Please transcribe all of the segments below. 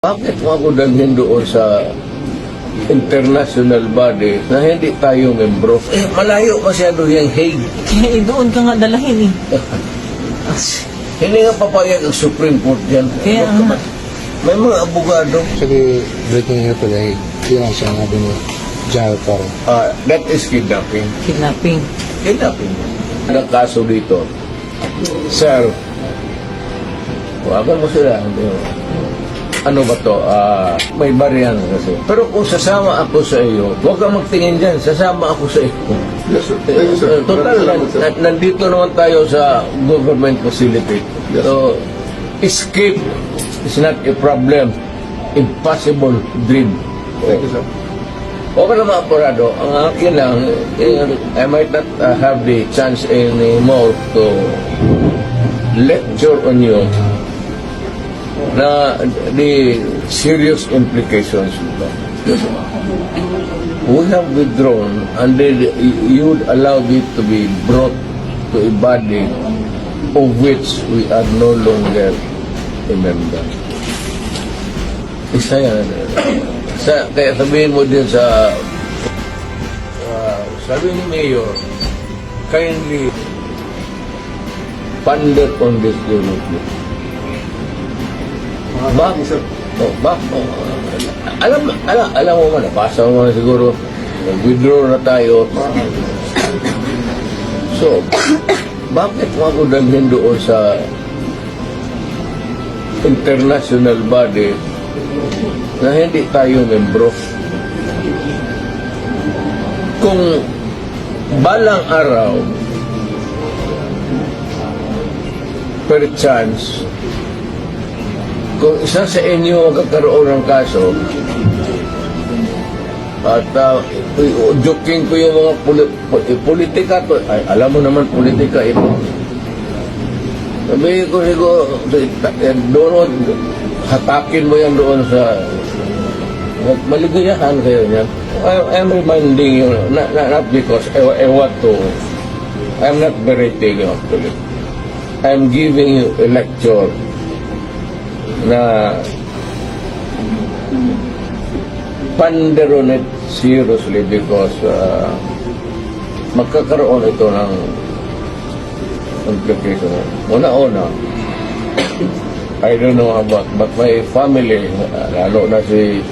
Bakit mo ako dalhin doon sa international body na hindi tayo membro? Malayo masyado yung Hague. Eh, doon ka nga dalahin eh. Hindi nga papayag ang Supreme Court dyan. Kaya nga. May mga abogado. Actually, breaking here today, yun ang sinabi ni General Toro. That is kidnapping. Kidnapping. Kidnapping. Ang kaso dito, Sir, huwagan mo sila. Ano ba to? May bariyan kasi. Pero kung sasama ako sa iyo, huwag kang magtingin dyan. Sasama ako sa iyo. Yes, sir. Thank you, sir. Total, nandito naman tayo sa government facility. Yes. So, escape is not a problem. Impossible dream. Thank you, sir. Okay naman, Apurado. Ang akin lang, I might not have the chance anymore to lecture on you na the serious implications nito. We have withdrawn and then you would allow it to be brought to a body of which we are no longer a member. Isa yan. Kaya sabihin mo din sa sabi ni Mayor, kindly ponder on this unity. Sir. Alam mo man, nabasa mo na siguro, withdraw na tayo. So, bakit mo ako dalhin doon sa international body na hindi tayo membro? Kung balang araw, per chance, kung isa sa inyo magkakaroon ng kaso, at joking ko yung mga politika to, ay, alam mo naman politika ito. Sabihin ko siguro, doon, hatakin mo yan doon sa maligayahan kayo niyan. I'm reminding you, not because I want to, I'm not berating you actually. I'm giving you a lecture na ponder on it seriously because magkakaroon ito ng implication. Una-una, I don't know about, but my family, lalo na si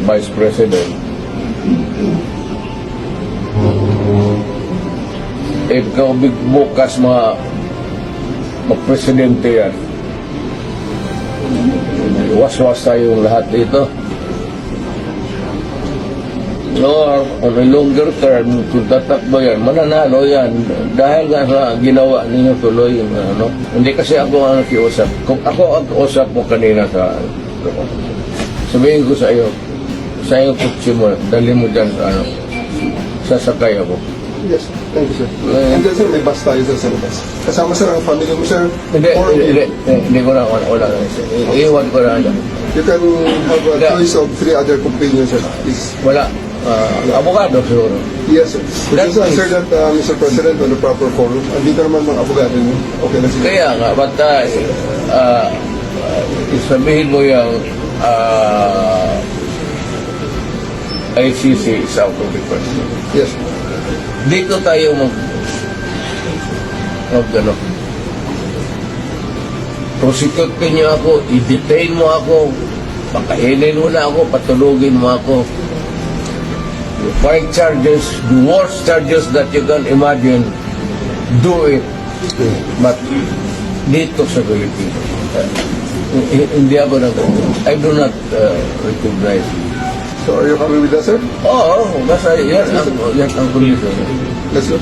Vice President, if bukas presidente yan, was-was tayong lahat dito. Or on a longer term, kung tatakbo yan, mananalo yan. Dahil nga sa ginawa ninyo tuloy, hindi kasi ako ang nakiusap. Kung ako ang kausap mo kanina sabihin ko sa iyo kutsi mo, dali mo dyan sasakay ako. Yes, thank you, sir. And then, sir, may bus tayo sa labas. Kasama, sir, ang family mo, sir. Hindi ko na, wala na. Iiwan ko na. You can have a choice of 3 other companions, sir. Please. Wala. Abogado siguro. Yes, sir. We just answer that, Mr. President, on the proper forum. Andito naman mga abogado niyo. Okay na sila. Kaya nga, but isabihin mo yung ICC is out of the question. Yes, sir. Dito tayo prosecute niyo ako, i-detain mo ako, pakainin mo na ako, patulugin mo ako. You find charges, the worst charges that you can imagine, do it. But dito sa Pilipinas, hindi ako I do not recognize you. So, are you happy with that, sir? Oo, basta yan ang condition. Let's go.